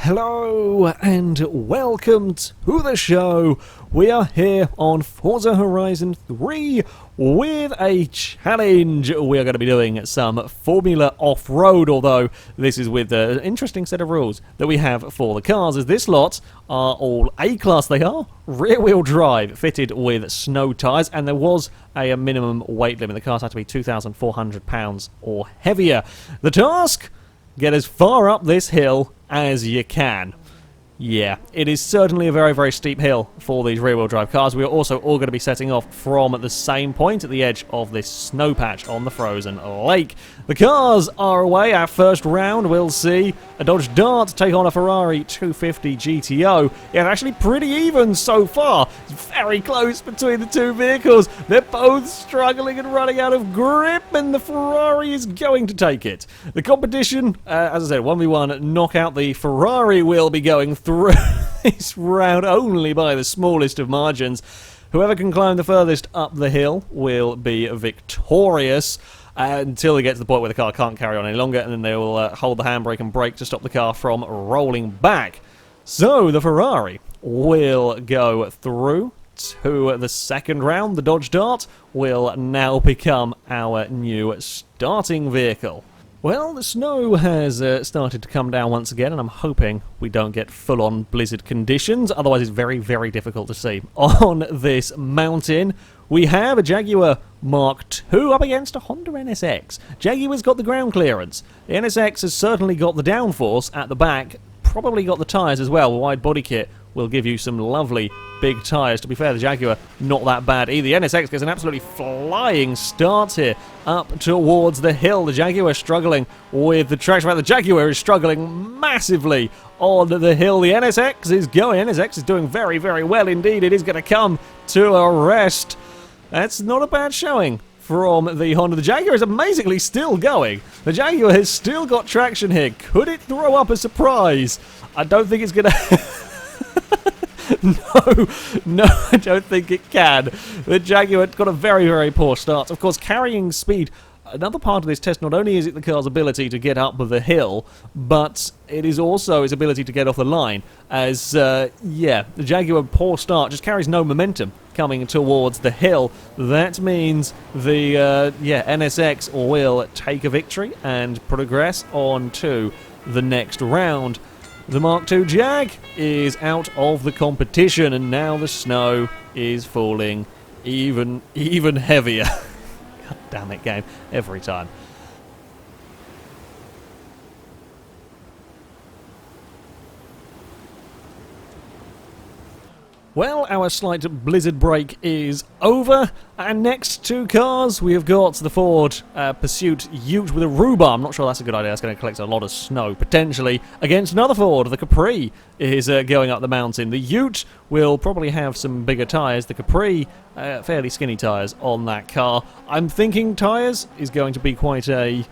Hello and welcome to the show. We are here on Forza Horizon 3 with a challenge. We are going to be doing some Formula Off-Road, although this is with an interesting set of rules that we have for the cars, as this lot are all A-Class. They are rear-wheel drive, fitted with snow tyres, and there was a minimum weight limit. The cars had to be 2,400 pounds or heavier. The task? Get as far up this hill as you can. Yeah, it is certainly a very, very steep hill for these rear-wheel drive cars. We are also all going to be setting off from the same point at the edge of this snow patch on the frozen lake. The cars are away. Our first round, we'll see a Dodge Dart take on a Ferrari 250 GTO. Yeah, actually pretty even so far. It's very close between the two vehicles. They're both struggling and running out of grip, and the Ferrari is going to take it. The competition, as I said, 1v1 knockout. The Ferrari will be going through this round only by the smallest of margins. Whoever can climb the furthest up the hill will be victorious until they get to the point where the car can't carry on any longer, and then they will hold the handbrake and brake to stop the car from rolling back. So the Ferrari will go through to the second round. The Dodge Dart will now become our new starting vehicle. Well, the snow has started to come down once again, and I'm hoping we don't get full-on blizzard conditions. Otherwise, it's very, very difficult to see. On this mountain, we have a Jaguar Mark II up against a Honda NSX. Jaguar's got the ground clearance. The NSX has certainly got the downforce at the back, probably got the tyres as well. The wide body kit will give you some lovely big tyres. To be fair, the Jaguar, not that bad either. The NSX gets an absolutely flying start here up towards the hill. The Jaguar struggling with the traction. The Jaguar is struggling massively on the hill. The NSX is going. NSX is doing very, very well indeed. It is going to come to a rest. That's not a bad showing from the Honda. The Jaguar is amazingly still going. The Jaguar has still got traction here. Could it throw up a surprise? I don't think it's going to... No, I don't think it can. The Jaguar got a very, very poor start. Of course, carrying speed, another part of this test, not only is it the car's ability to get up the hill, but it is also its ability to get off the line. As, the Jaguar, poor start, just carries no momentum coming towards the hill. That means the, NSX will take a victory and progress on to the next round. The Mark II Jag is out of the competition, and now the snow is falling even heavier. God damn it, game. Every time. Well, our slight blizzard break is over, and next two cars we have got the Ford Pursuit Ute with a rhubarb. I'm not sure that's a good idea. That's going to collect a lot of snow, potentially, against another Ford. The Capri is going up the mountain. The Ute will probably have some bigger tyres. The Capri, fairly skinny tyres on that car. I'm thinking tyres is going to be quite a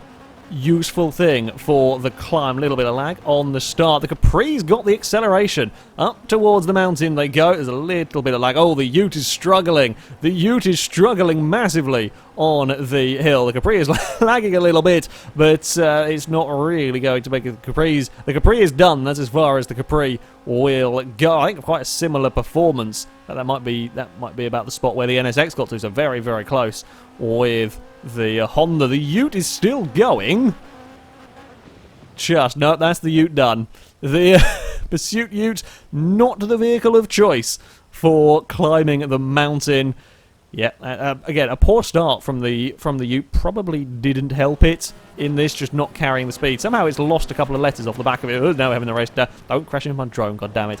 useful thing for the climb. A little bit of lag on the start. The Capri's got the acceleration. Up towards the mountain they go. There's a little bit of lag. Oh, the Ute is struggling. The Ute is struggling massively on the hill. The Capri is lagging a little bit, but it's not really going to make it. The Capri is done. That's as far as the Capri will go. I think quite a similar performance. That might be about the spot where the NSX got to, so very, very close with the Honda. The Ute is still going. No, that's the Ute done. The Pursuit Ute, not the vehicle of choice for climbing the mountain. Yeah, again, a poor start from the Ute probably didn't help it in this, just not carrying the speed. Somehow it's lost a couple of letters off the back of it. Now we're having the race down. Don't crash into my drone, goddammit.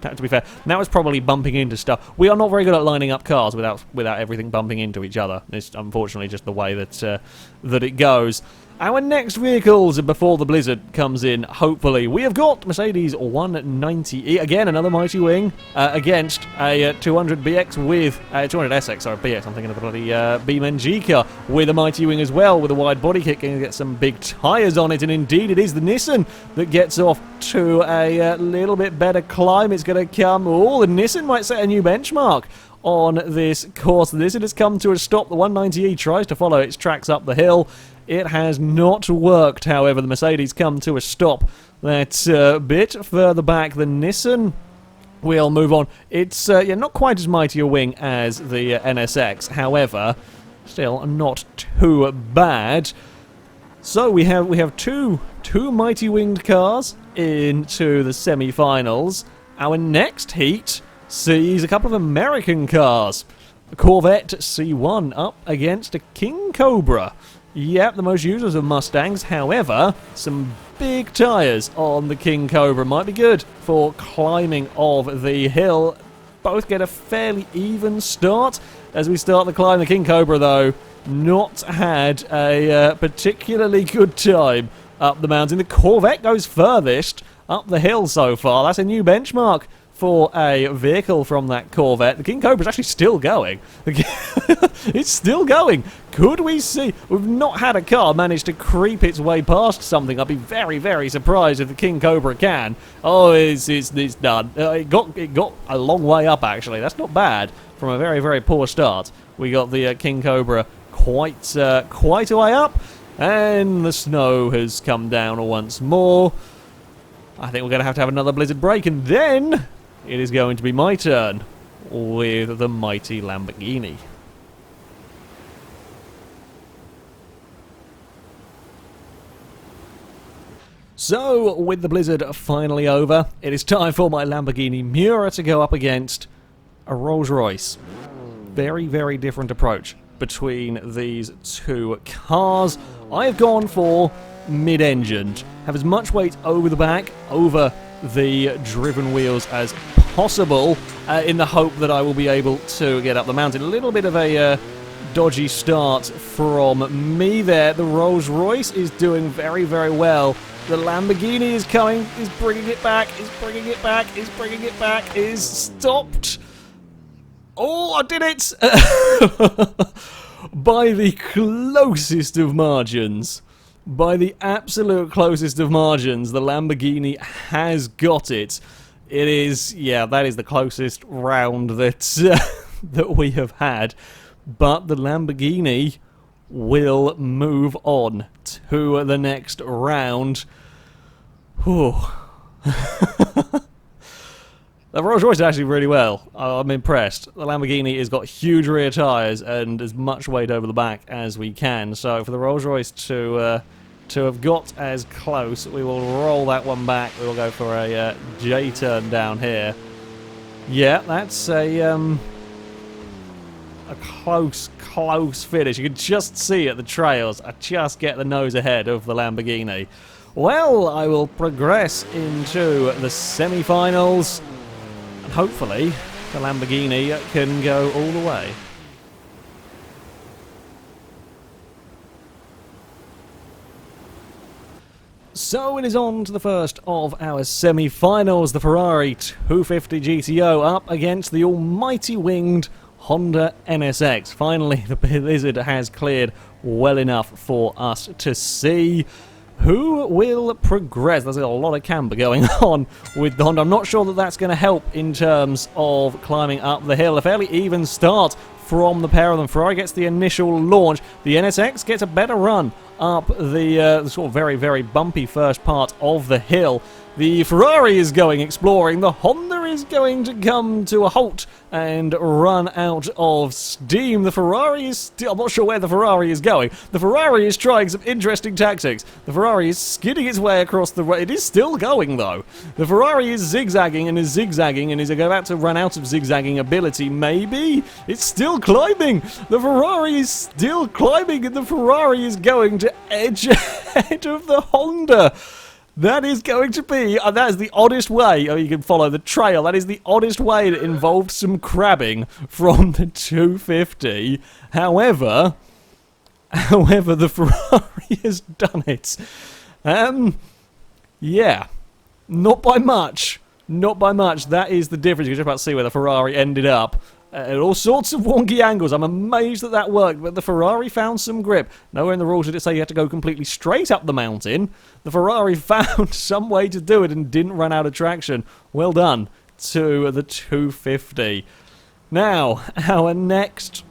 To be fair, now it's probably bumping into stuff. We are not very good at lining up cars without everything bumping into each other. It's unfortunately just the way that it goes. Our next vehicles before the blizzard comes in, hopefully, we have got Mercedes 190E, again another Mighty Wing, against a 200BX with, 200SX, sorry, BX, I'm thinking of the bloody BeamNG car, with a Mighty Wing as well, with a wide body kit, going to get some big tyres on it, and indeed it is the Nissan that gets off to a little bit better climb. It's going to come, the Nissan might set a new benchmark on this course. This has come to a stop. The 190E tries to follow its tracks up the hill. It has not worked, however. The Mercedes come to a stop. That's a bit further back than Nissan. We'll move on. It's not quite as mighty a wing as the NSX, however, still not too bad. So we have two mighty winged cars into the semi-finals. Our next heat sees a couple of American cars. The Corvette C1 up against a King Cobra. Yep, the most users of Mustangs. However, some big tyres on the King Cobra might be good for climbing of the hill. Both get a fairly even start as we start the climb. The King Cobra, though, not had a particularly good time up the mountain. The Corvette goes furthest up the hill so far. That's a new benchmark for a vehicle from that Corvette. The King Cobra's actually still going. It's still going. Could we see? We've not had a car manage to creep its way past something. I'd be very, very surprised if the King Cobra can. Oh, it's done. It got a long way up, actually. That's not bad from a very, very poor start. We got the King Cobra quite a way up, and the snow has come down once more. I think we're going to have another blizzard break, and then it is going to be my turn with the mighty Lamborghini. So, with the blizzard finally over, it is time for my Lamborghini Miura to go up against a Rolls-Royce. Very, very different approach between these two cars. I have gone for mid-engined. Have as much weight over the back, over the driven wheels as possible, in the hope that I will be able to get up the mountain. A little bit of a dodgy start from me there. The Rolls-Royce is doing very, very well. The Lamborghini is coming, is bringing it back, is bringing it back, is bringing it back, is stopped. Oh, I did it! By the closest of margins. By the absolute closest of margins, the Lamborghini has got it. It is, yeah, that is the closest round that that we have had. But the Lamborghini will move on to the next round. Whew. The Rolls-Royce is actually really well. I'm impressed. The Lamborghini has got huge rear tyres and as much weight over the back as we can. So for the Rolls-Royce to have got as close, we will roll that one back. We will go for a J-turn down here. Yeah, that's a close finish. You can just see at the trails. I just get the nose ahead of the Lamborghini. Well, I will progress into the semi-finals. And hopefully, the Lamborghini can go all the way. So it is on to the first of our semi-finals. The Ferrari 250 GTO up against the almighty winged Honda NSX. Finally, the blizzard has cleared well enough for us to see who will progress. There's a lot of camber going on with the Honda. I'm not sure that that's going to help in terms of climbing up the hill. A fairly even start from the pair of them. Ferrari gets the initial launch. The NSX gets a better run up the sort of very, very bumpy first part of the hill. The Ferrari is going exploring. The Honda is going to come to a halt and run out of steam. The Ferrari is still... I'm not sure where the Ferrari is going. The Ferrari is trying some interesting tactics. The Ferrari is skidding its way across the... It is still going, though. The Ferrari is zigzagging and is about to run out of zigzagging ability, maybe? It's still climbing. The Ferrari is still climbing, and the Ferrari is going to edge ahead of the Honda. That is going to be, that is the oddest way, you can follow the trail, that is the oddest way that involved some crabbing from the 250. However, the Ferrari has done it. Yeah, not by much. Not by much. That is the difference. You're just about to see where the Ferrari ended up. At all sorts of wonky angles. I'm amazed that that worked, but the Ferrari found some grip. Nowhere in the rules did it say you had to go completely straight up the mountain. The Ferrari found some way to do it and didn't run out of traction. Well done to the 250. Now, our next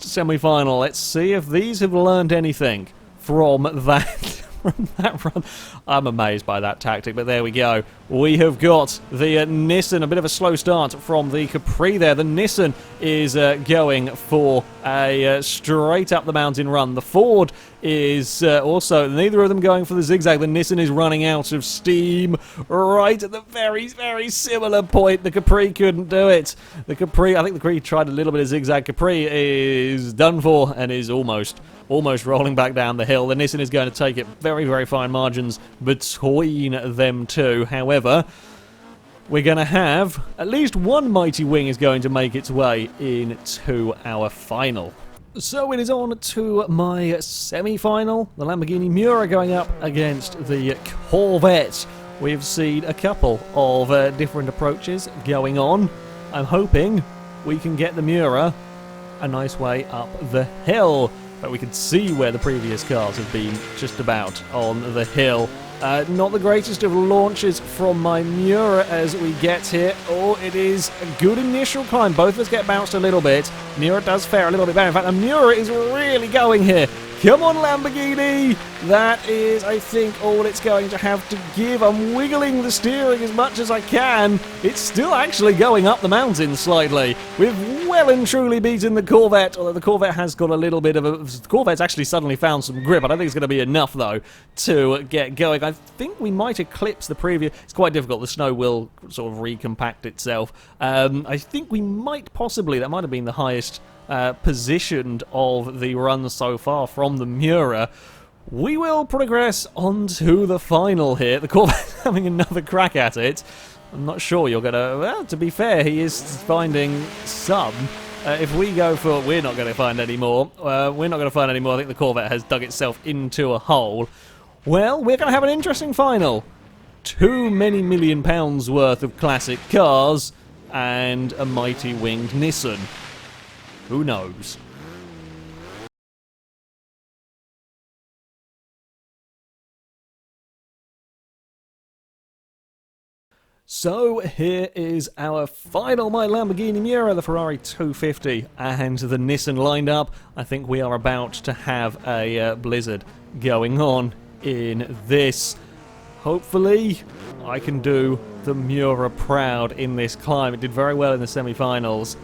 semi-final. Let's see if these have learned anything from that from that run. I'm amazed by that tactic, but there we go. We have got the Nissan, a bit of a slow start from the Capri there. The Nissan is going for a straight up the mountain run. The Ford is also, neither of them going for the zigzag. The Nissan is running out of steam right at the very, very similar point. The Capri couldn't do it. The Capri, I think the Capri tried a little bit of zigzag. Capri is done for and is almost rolling back down the hill. The Nissan is going to take it. Very, very fine margins between them two. However, we're going to have at least one Mighty Wing is going to make its way into our final. So it is on to my semi-final. The Lamborghini Miura going up against the Corvette. We've seen a couple of different approaches going on. I'm hoping we can get the Miura a nice way up the hill. But we can see where the previous cars have been just about on the hill. Not the greatest of launches from my Miura as we get here. Oh, it is a good initial climb. Both of us get bounced a little bit. Miura does fare a little bit better. In fact, the Miura is really going here. Come on, Lamborghini! That is, I think, all it's going to have to give. I'm wiggling the steering as much as I can. It's still actually going up the mountain slightly. We've well and truly beaten the Corvette, although the Corvette has got a little bit of a... The Corvette's actually suddenly found some grip. I don't think it's going to be enough, though, to get going. I think we might eclipse the previous... It's quite difficult. The snow will sort of recompact itself. I think we might possibly... That might have been the highest... positioned of the run so far from the Miura. We will progress on to the final here. The Corvette's having another crack at it. I'm not sure you're going to... Well, to be fair, he is finding some. If we go for... We're not going to find any more. We're not going to find any more. I think the Corvette has dug itself into a hole. Well, we're going to have an interesting final. Too many £1 million worth of classic cars and a mighty winged Nissan. Who knows? So here is our final, my Lamborghini Miura, the Ferrari 250 and the Nissan lined up. I think we are about to have a blizzard going on in this. Hopefully I can do the Miura proud in this climb. It did very well in the semi-finals.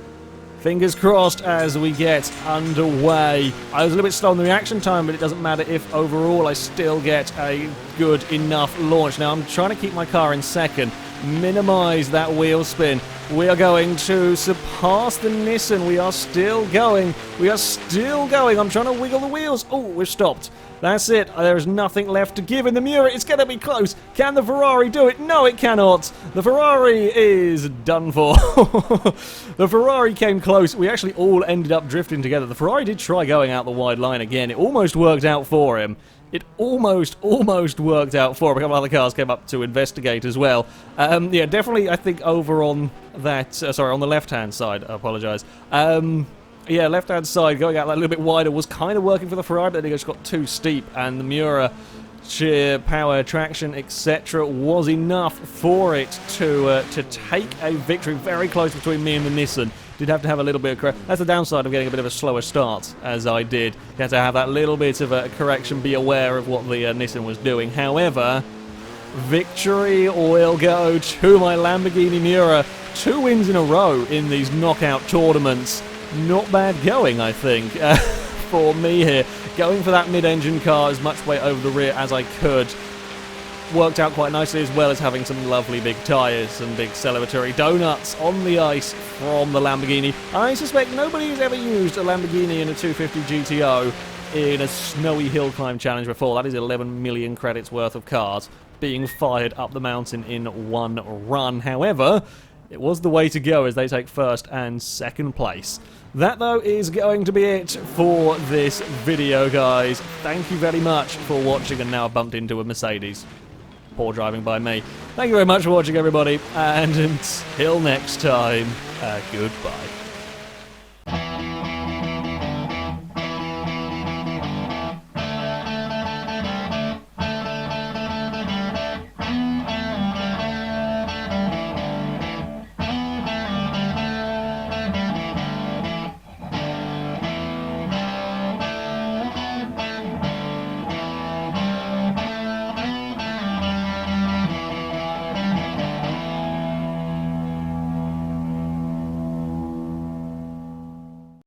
Fingers crossed as we get underway. I was a little bit slow on the reaction time, but it doesn't matter if overall I still get a good enough launch. Now I'm trying to keep my car in second, minimize that wheel spin. We are going to surpass the Nissan. We are still going. We are still going. I'm trying to wiggle the wheels. Oh, we've stopped. That's it. There is nothing left to give in the Miura. It's going to be close. Can the Ferrari do it? No, it cannot. The Ferrari is done for. The Ferrari came close. We actually all ended up drifting together. The Ferrari did try going out the wide line again. It almost worked out for him. It almost worked out for him. A couple of other cars came up to investigate as well. Yeah, definitely, I think, over on that... sorry, on the left-hand side. I apologise. Yeah, left-hand side, going out that little bit wider was kind of working for the Ferrari, but then it just got too steep, and the Miura, sheer power, traction, etc., was enough for it to take a victory. Very close between me and the Nissan. Did have to have a little bit of that's the downside of getting a bit of a slower start, as I did. You had to have that little bit of a correction, be aware of what the Nissan was doing. However, victory will go to my Lamborghini Miura. 2 wins in a row in these knockout tournaments. Not bad going, I think, for me here. Going for that mid-engine car as much weight over the rear as I could. Worked out quite nicely, as well as having some lovely big tyres and big celebratory donuts on the ice from the Lamborghini. I suspect nobody has ever used a Lamborghini in a 250 GTO in a snowy hill climb challenge before. That is 11 million credits worth of cars being fired up the mountain in one run. However, it was the way to go as they take first and second place. That, though, is going to be it for this video, guys. Thank you very much for watching, and now I've bumped into a Mercedes. Poor driving by me. Thank you very much for watching, everybody, and until next time, goodbye.